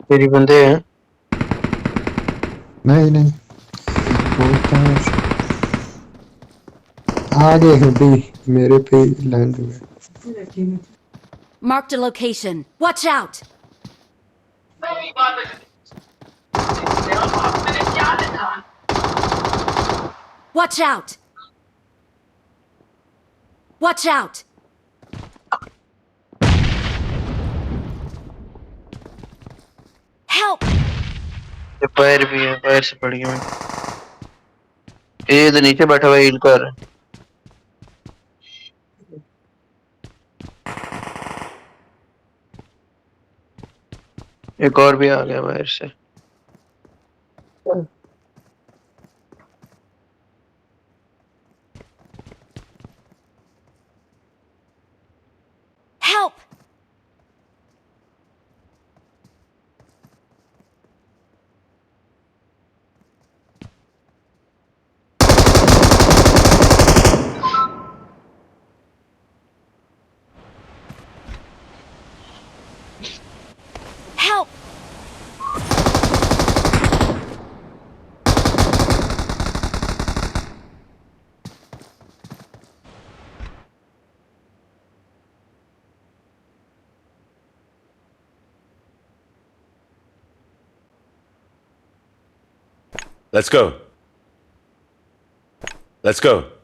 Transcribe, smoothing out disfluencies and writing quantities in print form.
तेरी बंदे हैं। नहीं नहीं, बोलता है आगे है भी, मेरे पे लैंड हुए। Marked a location. Watch out! Watch out! Watch out! Help! ये पैर भी है, पैर से पड़ गया मैं। ये तो नीचे बैठा हुआ है हील कर। एक और भी आ गया बाहर से। Help! Help! Let's go. Let's go.